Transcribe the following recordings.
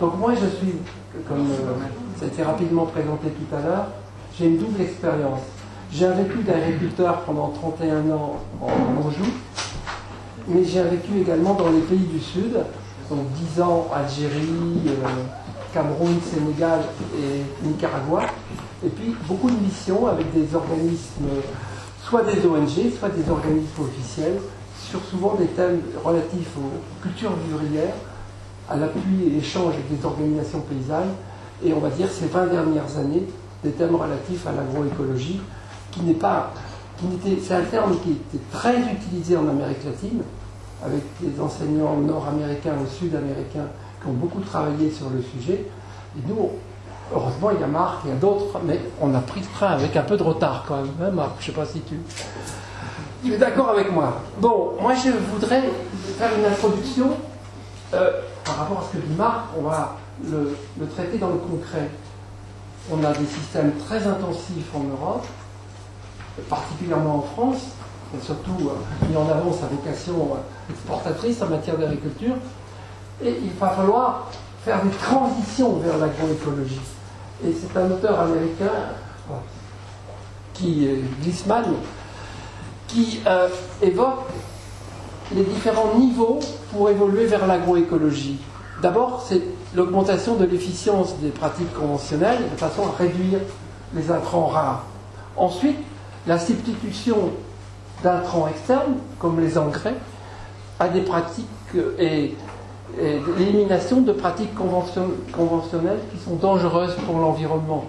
Donc moi je suis, comme ça a été rapidement présenté tout à l'heure, j'ai une double expérience. J'ai un vécu d'agriculteur pendant 31 ans en Anjou, mais j'ai vécu également dans les pays du Sud, donc 10 ans Algérie, Cameroun, Sénégal et Nicaragua, et puis beaucoup de missions avec des organismes, soit des ONG, soit des organismes officiels, sur souvent des thèmes relatifs aux cultures vivrières, à l'appui et l'échange avec des organisations paysannes, et on va dire ces 20 dernières années, des thèmes relatifs à l'agroécologie, c'est un terme qui était très utilisé en Amérique latine, avec des enseignants nord-américains ou sud-américains qui ont beaucoup travaillé sur le sujet. Et nous, heureusement, il y a Marc, il y a d'autres, mais on a pris le train avec un peu de retard quand même, hein, Marc, je ne sais pas si tu es d'accord avec moi. Bon, moi je voudrais faire une introduction par rapport à ce que dit Marc, on va le traiter dans le concret. On a des systèmes très intensifs en Europe, particulièrement en France, et surtout mis en avant sa vocation exportatrice en matière d'agriculture, et il va falloir faire des transitions vers l'agroécologie. Et c'est un auteur américain, Glissman, qui évoque les différents niveaux pour évoluer vers l'agroécologie. D'abord, c'est l'augmentation de l'efficience des pratiques conventionnelles de façon à réduire les intrants rares. Ensuite, la substitution d'intrants externes, comme les engrais, à des pratiques et l'élimination de pratiques conventionnelles qui sont dangereuses pour l'environnement.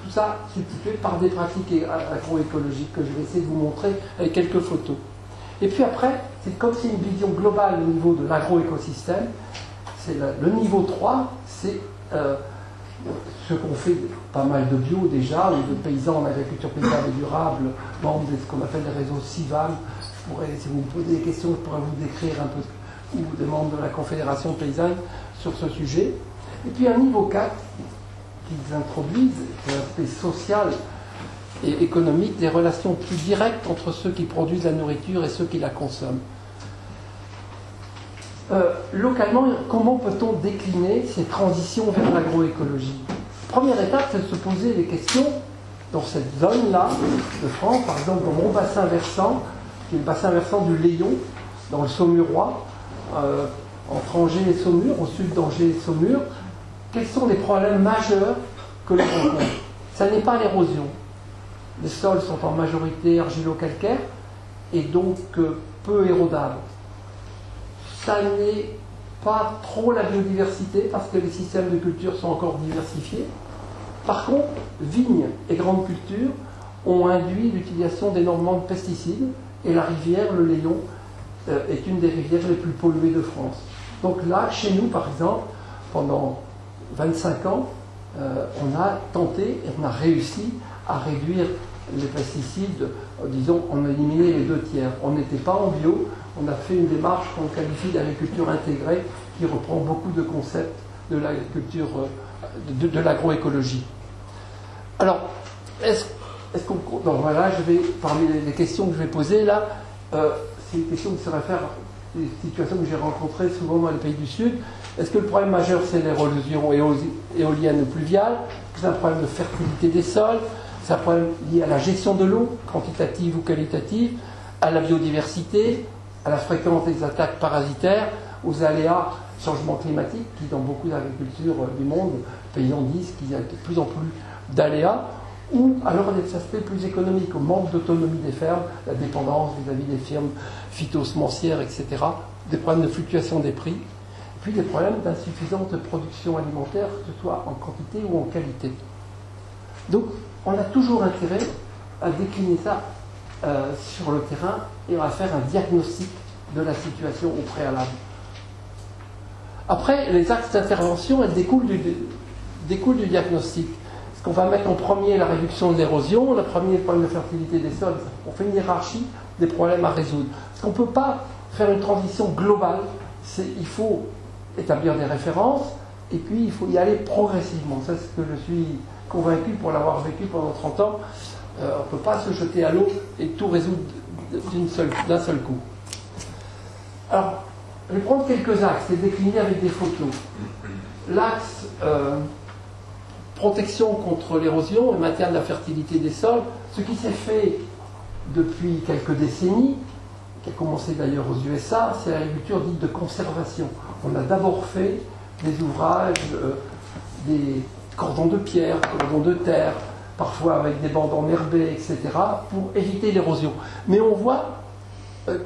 Tout ça substitué par des pratiques agroécologiques que je vais essayer de vous montrer avec quelques photos. Et puis après, c'est comme si une vision globale au niveau de l'agroécosystème. C'est le niveau 3, c'est ce qu'on fait pas mal de bio déjà, ou de paysans en agriculture paysanne et durable, membres de ce qu'on appelle les réseaux CIVAM. Si vous me posez des questions, je pourrais vous décrire un peu, ou des membres de la Confédération paysanne sur ce sujet. Et puis un niveau 4, qu'ils introduisent, l'aspect social et économique, des relations plus directes entre ceux qui produisent la nourriture et ceux qui la consomment. Localement, comment peut-on décliner ces transitions vers l'agroécologie? Première étape, c'est de se poser des questions dans cette zone-là de France, par exemple dans mon bassin versant, qui est le bassin versant du Layon, dans le Saumurois, entre Angers et Saumur, au sud d'Angers et Saumur. Quels sont les problèmes majeurs que l'on rencontre? Ça n'est pas l'érosion. Les sols sont en majorité argilo-calcaires et donc peu érodables. Ça n'est pas trop la biodiversité parce que les systèmes de culture sont encore diversifiés. Par contre, vignes et grandes cultures ont induit l'utilisation d'énormément de pesticides et la rivière, le Layon, est une des rivières les plus polluées de France. Donc là, chez nous, par exemple, pendant 25 ans, on a tenté et on a réussi à réduire les pesticides, disons, on a éliminé les 2 tiers. On n'était pas en bio, on a fait une démarche qu'on qualifie d'agriculture intégrée qui reprend beaucoup de concepts de l'agriculture, de l'agroécologie. Alors, est-ce qu'on... Donc voilà, parmi les questions que je vais poser là, c'est des questions qui se réfèrent à des situations que j'ai rencontrées souvent dans les pays du Sud. Est-ce que le problème majeur c'est l'érosion éolienne ou pluviale? C'est un problème de fertilité des sols? C'est un problème lié à la gestion de l'eau, quantitative ou qualitative, à la biodiversité, à la fréquence des attaques parasitaires, aux aléas, changement climatique, qui dans beaucoup d'agricultures du monde, les paysans disent qu'il y a de plus en plus d'aléas, ou alors des aspects plus économiques, au manque d'autonomie des fermes, la dépendance vis-à-vis des firmes phytosemencières, etc., des problèmes de fluctuation des prix, puis des problèmes d'insuffisance de production alimentaire, que ce soit en quantité ou en qualité. Donc, on a toujours intérêt à décliner ça sur le terrain et à faire un diagnostic de la situation au préalable. Après, les axes d'intervention, elles découlent du diagnostic. Est-ce qu'on va mettre en premier la réduction de l'érosion, le premier problème de fertilité des sols? On fait une hiérarchie des problèmes à résoudre. Parce qu'on ne peut pas faire une transition globale. Il faut établir des références et puis il faut y aller progressivement. Ça, c'est ce que je suis convaincu pour l'avoir vécu pendant 30 ans. On ne peut pas se jeter à l'eau et tout résoudre d'un seul coup. Alors, je vais prendre quelques axes et décliner avec des photos. l'axe protection contre l'érosion et maintien de la fertilité des sols, ce qui s'est fait depuis quelques décennies, qui a commencé d'ailleurs aux USA, c'est l'agriculture dite de conservation. On a d'abord fait des ouvrages, des cordons de pierre, cordons de terre, parfois avec des bandes enherbées, etc., pour éviter l'érosion. Mais on voit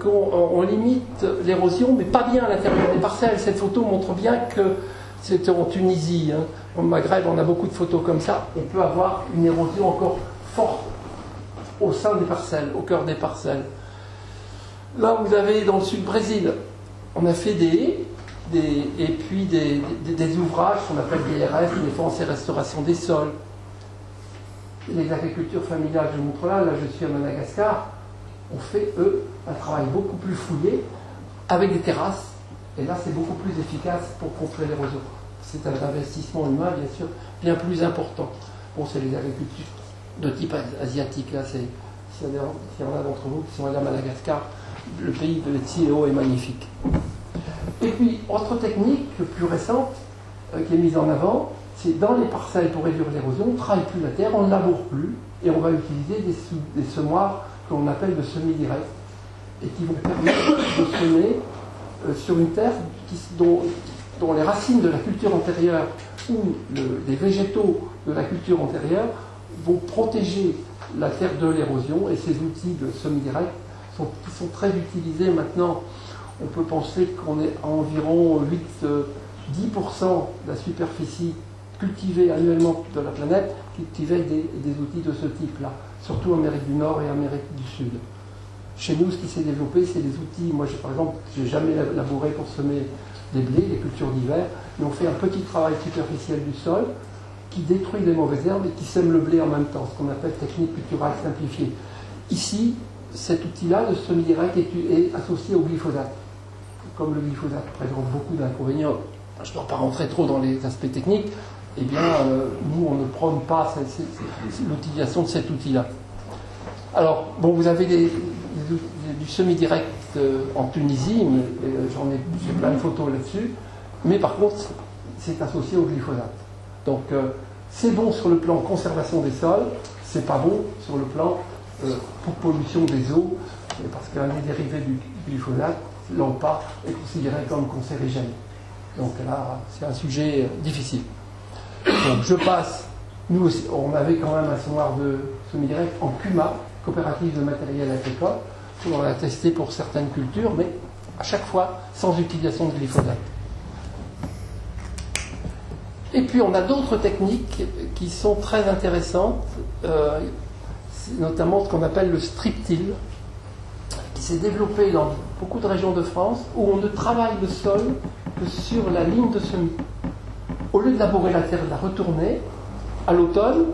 qu'on limite l'érosion, mais pas bien à l'intérieur des parcelles. Cette photo montre bien que c'est en Tunisie, hein. Au Maghreb, on a beaucoup de photos comme ça. On peut avoir une érosion encore forte au sein des parcelles, au cœur des parcelles. Là, vous avez dans le sud Brésil, on a fait des ouvrages qu'on appelle DRF, défense et restauration des sols. Les agricultures familiales, je vous montre là je suis à Madagascar, on fait, eux, un travail beaucoup plus fouillé, avec des terrasses, et là c'est beaucoup plus efficace pour contrer l'érosion. C'est un investissement humain, bien sûr, bien plus important. Bon, c'est les agricultures de type asiatique, là, s'il y en a d'entre vous qui sont allés à Madagascar, le pays de l'Etiéo est magnifique. Et puis, autre technique plus récente qui est mise en avant, c'est dans les parcelles pour réduire l'érosion, on ne travaille plus la terre, on ne laboure plus, et on va utiliser des semoirs qu'on appelle de semis directs, et qui vont permettre de semer sur une terre dont les racines de la culture antérieure ou des végétaux de la culture antérieure vont protéger la terre de l'érosion, et ces outils de semis direct qui sont très utilisés maintenant. On peut penser qu'on est à environ 10% de la superficie cultivée annuellement de la planète, cultivée avec des outils de ce type-là, surtout en Amérique du Nord et Amérique du Sud. Chez nous, ce qui s'est développé, c'est des outils. Moi, par exemple, je n'ai jamais labouré pour semer des blés, des cultures d'hiver, mais on fait un petit travail superficiel du sol qui détruit les mauvaises herbes et qui sème le blé en même temps, ce qu'on appelle technique culturale simplifiée. Ici, cet outil-là, le semi-direct, est associé au glyphosate. Comme le glyphosate présente beaucoup d'inconvénients, je ne dois pas rentrer trop dans les aspects techniques, eh bien, nous, on ne prône pas l'utilisation de cet outil-là. Alors, bon, vous avez du semi-direct en Tunisie, mais j'ai plein de photos là-dessus, mais par contre, c'est associé au glyphosate. Donc, c'est bon sur le plan conservation des sols, c'est pas bon sur le plan pour pollution des eaux, parce qu'un des dérivés du glyphosate, l'OPA, est considéré comme cancérigène. Donc là, c'est un sujet difficile. Donc je passe. Nous aussi, on avait quand même un semoir de semi-direct en CUMA, coopérative de matériel agricole. On l'a testé pour certaines cultures, mais à chaque fois sans utilisation de glyphosate. Et puis on a d'autres techniques qui sont très intéressantes, notamment ce qu'on appelle le strip-till, qui s'est développé dans beaucoup de régions de France, où on ne travaille le sol que sur la ligne de semis. Au lieu de labourer la terre et de la retourner, à l'automne,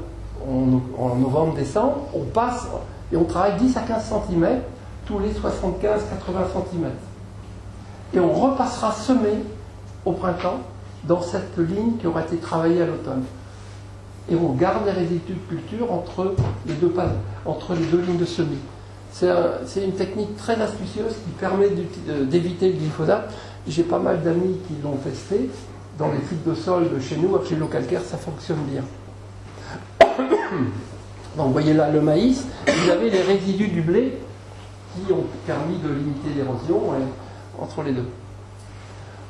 en novembre-décembre, on passe et on travaille 10 à 15 cm tous les 75-80 cm. Et on repassera semer au printemps dans cette ligne qui aura été travaillée à l'automne. Et on garde les résidus de culture entre les deux lignes de semis. C'est une technique très astucieuse qui permet d'éviter le glyphosate. J'ai pas mal d'amis qui l'ont testé. Dans les types de sol de chez nous, chez Localcare, ça fonctionne bien. Donc, vous voyez là le maïs. Vous avez les résidus du blé qui ont permis de limiter l'érosion entre les deux.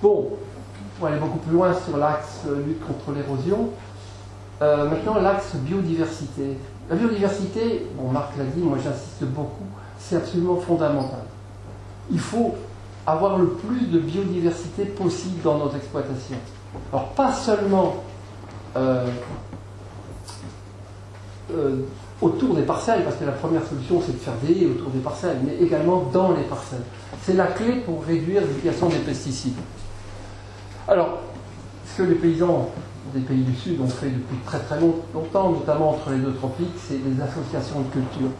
Bon, pour aller beaucoup plus loin sur l'axe lutte contre l'érosion, maintenant l'axe biodiversité. La biodiversité, bon, Marc l'a dit, moi j'insiste beaucoup, c'est absolument fondamental. Il faut avoir le plus de biodiversité possible dans nos exploitations. Alors pas seulement autour des parcelles, parce que la première solution c'est de faire des haies autour des parcelles, mais également dans les parcelles. C'est la clé pour réduire l'utilisation des pesticides. Alors, ce que les paysans des pays du Sud ont fait depuis très très longtemps, notamment entre les deux tropiques, c'est des associations de cultures.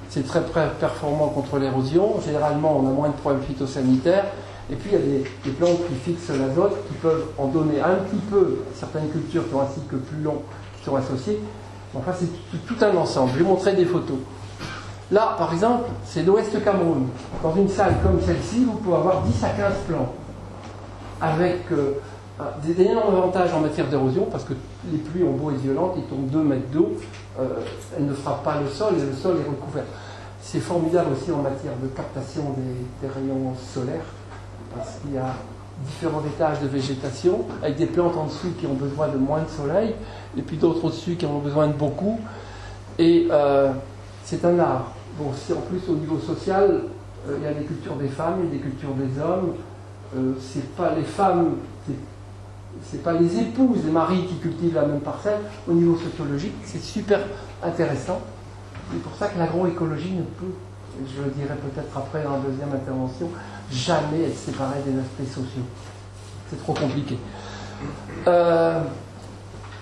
C'est très performant contre l'érosion. Généralement, on a moins de problèmes phytosanitaires. Et puis, il y a des plantes qui fixent l'azote, qui peuvent en donner un petit peu à certaines cultures qui ont un cycle plus long, qui sont associées. Enfin, c'est tout un ensemble. Je vais montrer des photos. Là, par exemple, c'est l'Ouest Cameroun. Dans une salle comme celle-ci, vous pouvez avoir 10 à 15 plants avec Des énormes avantages en matière d'érosion, parce que les pluies ont beau être violentes, ils tombent 2 mètres d'eau, elles ne frappent pas le sol et le sol est recouvert. C'est formidable aussi en matière de captation des rayons solaires, parce qu'il y a différents étages de végétation, avec des plantes en dessous qui ont besoin de moins de soleil, et puis d'autres au-dessus qui en ont besoin de beaucoup. Et c'est un art. Bon, si en plus au niveau social, il y a des cultures des femmes et des cultures des hommes. C'est pas les femmes, c'est pas les épouses des maris qui cultivent la même parcelle. Au niveau sociologique, c'est super intéressant. C'est pour ça que l'agroécologie ne peut, je le dirai peut-être après dans la deuxième intervention, jamais être séparée des aspects sociaux. C'est trop compliqué. Là,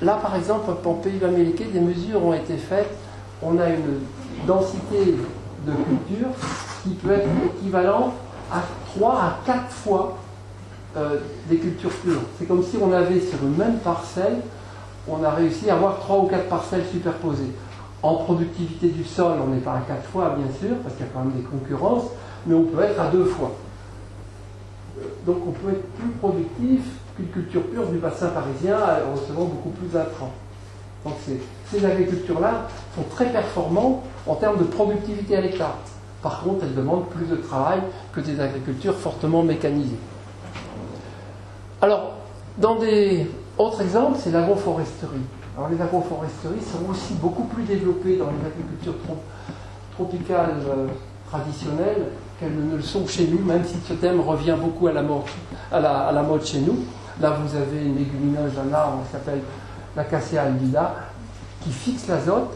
par exemple, en Pays Bas-Méliqué, des mesures ont été faites. On a une densité de culture qui peut être équivalente à 3 à 4 fois des cultures pures. C'est comme si on avait sur une même parcelle, on a réussi à avoir 3 ou 4 parcelles superposées. En productivité du sol, on n'est pas à 4 fois, bien sûr, parce qu'il y a quand même des concurrences, mais on peut être à 2 fois. Donc on peut être plus productif qu'une culture pure du bassin parisien en recevant beaucoup plus d'intrants. Donc ces agricultures-là sont très performantes en termes de productivité à l'hectare. Par contre, elles demandent plus de travail que des agricultures fortement mécanisées. Alors, dans des autres exemples, c'est l'agroforesterie. Alors les agroforesteries sont aussi beaucoup plus développées dans les agricultures tropicales traditionnelles qu'elles ne le sont chez nous, même si ce thème revient beaucoup à la mode chez nous. Là, vous avez une légumineuse, un arbre qui s'appelle l'Acacia albida, qui fixe l'azote,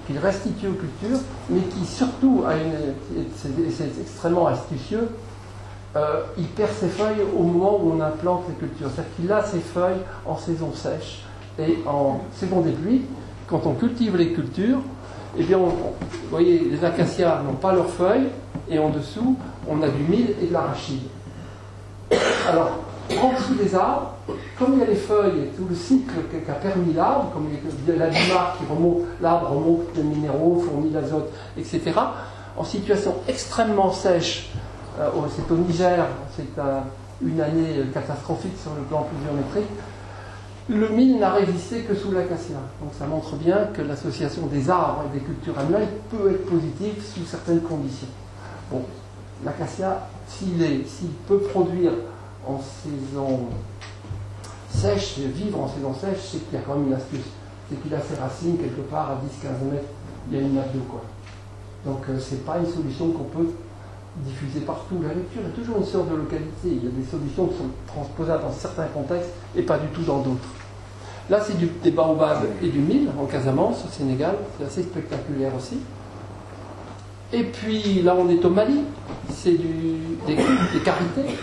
qu'il restitue aux cultures, mais qui surtout c'est extrêmement astucieux, il perd ses feuilles au moment où on implante les cultures. C'est-à-dire qu'il a ses feuilles en saison sèche et en saison des pluies. Quand on cultive les cultures, eh bien, vous voyez, les acacias n'ont pas leurs feuilles, et en dessous, on a du mil et de l'arachide. Alors, en dessous des arbres, comme il y a les feuilles et tout le cycle qu'a permis l'arbre, comme il y a la bimar qui remonte, l'arbre remonte les minéraux, fournit l'azote, etc., en situation extrêmement sèche, c'est au Niger, c'est une année catastrophique sur le plan pluviométrique, le mil n'a résisté que sous l'acacia. Donc ça montre bien que l'association des arbres et des cultures annuelles peut être positive sous certaines conditions. Bon, l'acacia, s'il peut produire en saison sèche, vivre en saison sèche, c'est qu'il y a quand même une astuce. C'est qu'il a ses racines quelque part à 10-15 mètres, il y a une nappe d'eau, quoi. Donc c'est pas une solution qu'on peut diffuser partout. La lecture est toujours une sorte de localité. Il y a des solutions qui sont transposables dans certains contextes et pas du tout dans d'autres. Là, c'est des baobabs et du mil en Casamance, au Sénégal. C'est assez spectaculaire aussi. Et puis là, on est au Mali. C'est des carités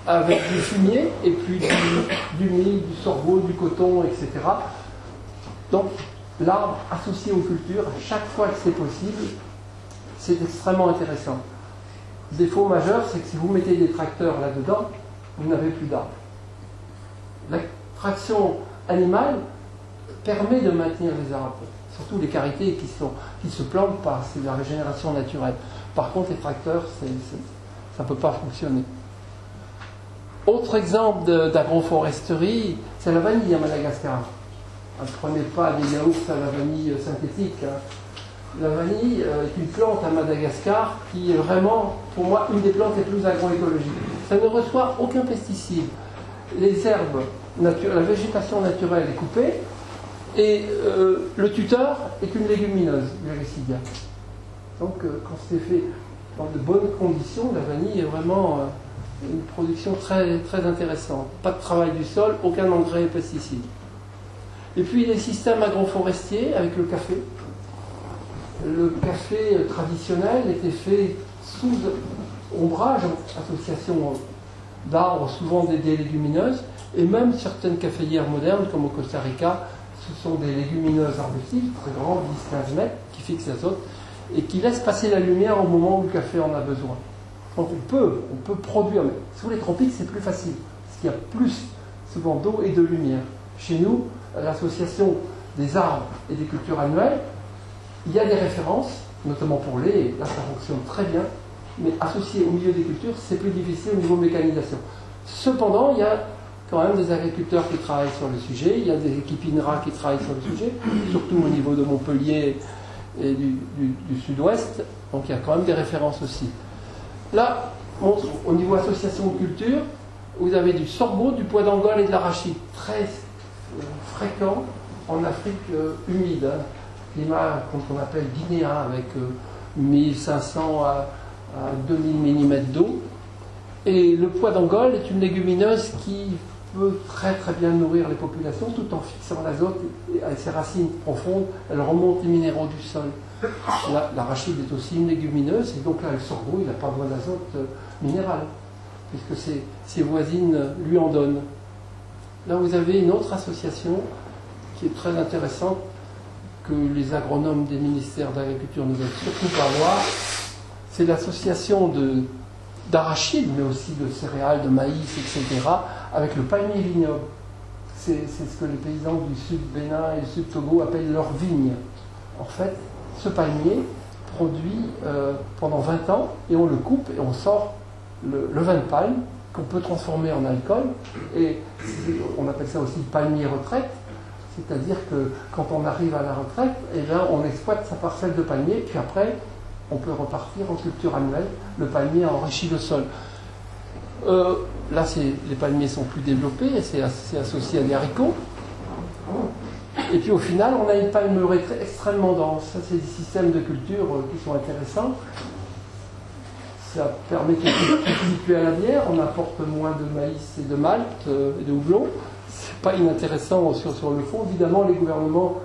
avec du fumier et puis du mil, du sorgho, du coton, etc. Donc, l'arbre associé aux cultures, à chaque fois que c'est possible, c'est extrêmement intéressant. Le défaut majeur, c'est que si vous mettez des tracteurs là-dedans, vous n'avez plus d'arbres. La traction animale permet de maintenir les arbres, surtout les carités qui se plantent pas, c'est la régénération naturelle. Par contre, les tracteurs, ça ne peut pas fonctionner. Autre exemple d'agroforesterie, c'est la vanille à Madagascar. Ne prenez pas des yaourts à la vanille synthétique. La vanille est une plante à Madagascar qui est vraiment, pour moi, une des plantes les plus agroécologiques. Ça ne reçoit aucun pesticide. Les herbes, la végétation naturelle est coupée et le tuteur est une légumineuse, l'Ericidia. Donc, quand c'est fait dans de bonnes conditions, la vanille est vraiment une production très, très intéressante. Pas de travail du sol, aucun engrais et pesticides. Et puis les systèmes agroforestiers avec le café. Le café traditionnel était fait sous ombrage, association d'arbres, souvent des légumineuses, et même certaines caféières modernes, comme au Costa Rica, ce sont des légumineuses arbustives, très grandes, 10-15 mètres, qui fixent l'azote, et qui laissent passer la lumière au moment où le café en a besoin. Donc on peut produire, mais sous les tropiques c'est plus facile, parce qu'il y a plus souvent d'eau et de lumière. Chez nous, l'association des arbres et des cultures annuelles, il y a des références, notamment pour les, là ça fonctionne très bien, mais associé au milieu des cultures, c'est plus difficile au niveau mécanisation. Cependant, il y a quand même des agriculteurs qui travaillent sur le sujet. Il y a des équipes INRA qui travaillent sur le sujet, surtout au niveau de Montpellier et du sud-ouest. Donc il y a quand même des références aussi. Là, au niveau association de culture, vous avez du sorgho, du pois d'Angole et de l'arachide. Très fréquent en Afrique humide. Hein. Climat qu'on appelle guinéen, avec 1500 à 2000 mm d'eau. Et le pois d'Angole est une légumineuse qui peut très très bien nourrir les populations tout en fixant l'azote et avec ses racines profondes, elle remonte les minéraux du sol. L'arachide est aussi une légumineuse et donc là le sorgho il n'a pas besoin d'azote minéral puisque ses voisines lui en donnent. Là vous avez une autre association qui est très intéressante que les agronomes des ministères d'agriculture ne veulent surtout pas voir. C'est l'association d'arachides, mais aussi de céréales, de maïs, etc., avec le palmier vignoble. C'est ce que les paysans du sud Bénin et du sud Togo appellent leur vigne. En fait, ce palmier produit pendant 20 ans, et on le coupe et on sort le vin de palme qu'on peut transformer en alcool, et on appelle ça aussi palmier retraite, c'est-à-dire que quand on arrive à la retraite, eh bien, on exploite sa parcelle de palmier, puis après, on peut repartir en culture annuelle. Le palmier enrichit le sol. Là, les palmiers sont plus développés, et c'est associé à des haricots. Et puis au final, on a une palmeraie extrêmement dense. Ça, c'est des systèmes de culture qui sont intéressants. Ça permet de substituer à la bière. On apporte moins de maïs et de malt et de houblon. C'est pas inintéressant sur le fond. Évidemment, les gouvernements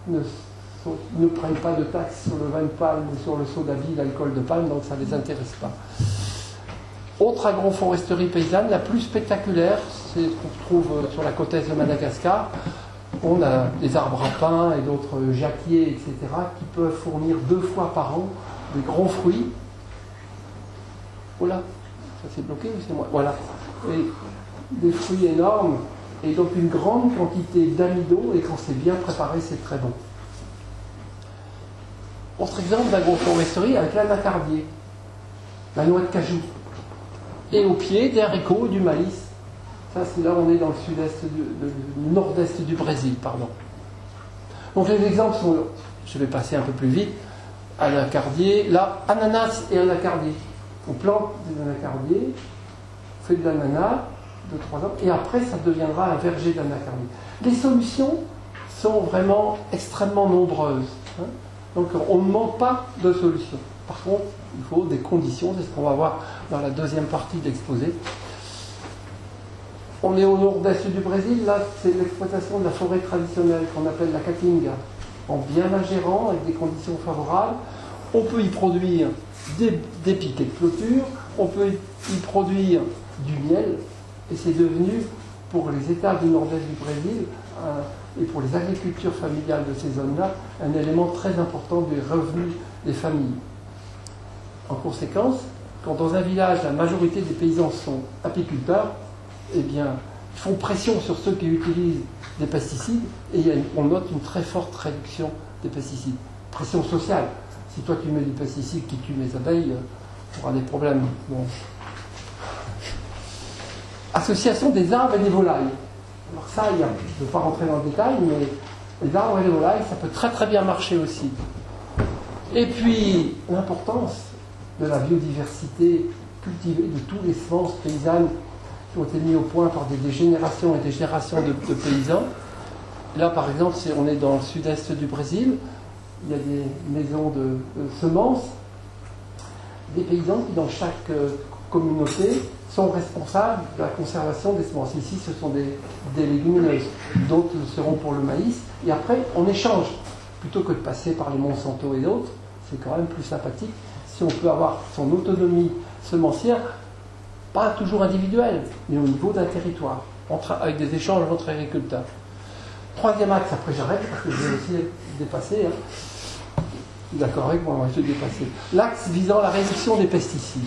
ne prennent pas de taxes sur le vin de palme ou sur le soda-vie, l'alcool de palme, donc ça ne les intéresse pas. Autre agroforesterie paysanne, la plus spectaculaire, c'est ce qu'on trouve sur la côte est de Madagascar. On a des arbres à pin et d'autres jacquiers, etc., qui peuvent fournir 2 fois par an des grands fruits. Voilà, ça s'est bloqué ou c'est moi? Voilà. Et des fruits énormes, et donc une grande quantité d'amidon, et quand c'est bien préparé, c'est très bon. Autre exemple d'agroforesterie avec l'anacardier, la noix de cajou. Et au pied, des haricots, du maïs. Ça, c'est là, on est dans le sud-est, du nord-est du Brésil, pardon. Donc les exemples sont, je vais passer un peu plus vite, anacardier, là, ananas et anacardier. On plante des anacardiers, on fait de l'ananas, 2-3 ans, et après, ça deviendra un verger d'anacardier. Les solutions sont vraiment extrêmement nombreuses. Hein. Donc on ne manque pas de solutions. Par contre, il faut des conditions, c'est ce qu'on va voir dans la deuxième partie de l'exposé. On est au nord-est du Brésil, là c'est l'exploitation de la forêt traditionnelle qu'on appelle la caatinga. En bien la gérant, avec des conditions favorables, on peut y produire des piquets de clôture, on peut y produire du miel, et c'est devenu, pour les États du nord-est du Brésil, et pour les agricultures familiales de ces zones-là, un élément très important des revenus des familles. En conséquence, quand dans un village, la majorité des paysans sont apiculteurs, eh bien, ils font pression sur ceux qui utilisent des pesticides, et on note une très forte réduction des pesticides. Pression sociale. Si toi tu mets des pesticides qui tuent les abeilles, tu auras des problèmes. Bon. Association des arbres et des volailles. Alors ça, je ne veux pas rentrer dans le détail, mais les arbres et les volailles, ça peut très très bien marcher aussi. Et puis, l'importance de la biodiversité cultivée, de tous les semences paysannes qui ont été mis au point par des générations et des générations de paysans. Là, par exemple, on est dans le sud-est du Brésil, il y a des maisons de semences, des paysans qui, dans chaque communauté, sont responsables de la conservation des semences. Ici, ce sont des légumineuses, d'autres seront pour le maïs, et après, on échange. Plutôt que de passer par les Monsanto et d'autres, c'est quand même plus sympathique si on peut avoir son autonomie semencière, pas toujours individuelle, mais au niveau d'un territoire, avec des échanges entre agriculteurs. Troisième axe, après j'arrête parce que je vais aussi dépasser. Hein. D'accord avec moi, je vais dépasser. L'axe visant la réduction des pesticides.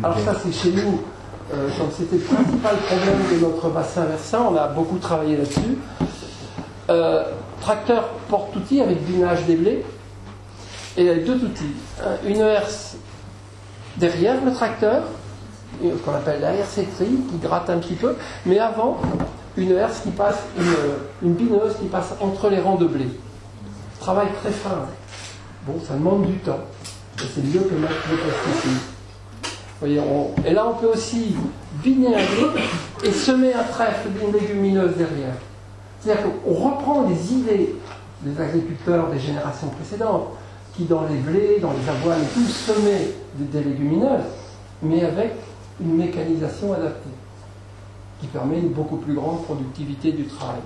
Alors ça, c'est chez nous, comme c'était le principal problème de notre bassin versant, on a beaucoup travaillé là-dessus. Tracteur porte-outil avec binage des blés, et deux outils. Une herse derrière le tracteur, ce qu'on appelle la herséterie, qui gratte un petit peu, mais avant, une herse qui passe, une bineuse qui passe entre les rangs de blé. Travail très fin. Bon, ça demande du temps. Et c'est mieux que mettre des pesticides. Vous voyez, et là, on peut aussi biner un blé et semer un trèfle d'une légumineuse derrière. C'est-à-dire qu'on reprend des idées des agriculteurs des générations précédentes, qui dans les blés, dans les avoines et tout, semaient des légumineuses, mais avec une mécanisation adaptée, qui permet une beaucoup plus grande productivité du travail.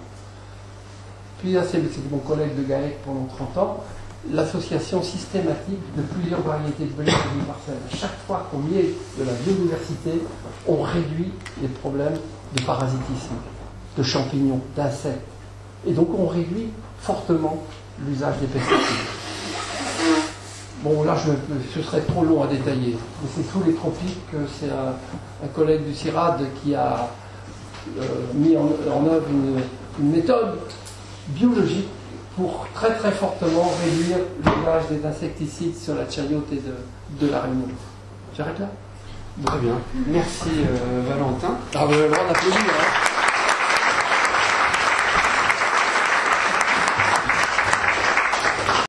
Puis là, c'est mon collègue de GAEC pendant 30 ans, l'association systématique de plusieurs variétés de blé sur une parcelle. À chaque fois qu'on met de la biodiversité, on réduit les problèmes de parasitisme, de champignons, d'insectes. Et donc on réduit fortement l'usage des pesticides. Bon, là, ce serait trop long à détailler. Mais c'est sous les tropiques que c'est un collègue du CIRAD qui a mis en œuvre une méthode biologique pour très très fortement réduire l'usage des insecticides sur la chayote et de la réunion. J'arrête là. Très bien. Merci Valentin. Ah, vous avez le droit d'applaudir, hein.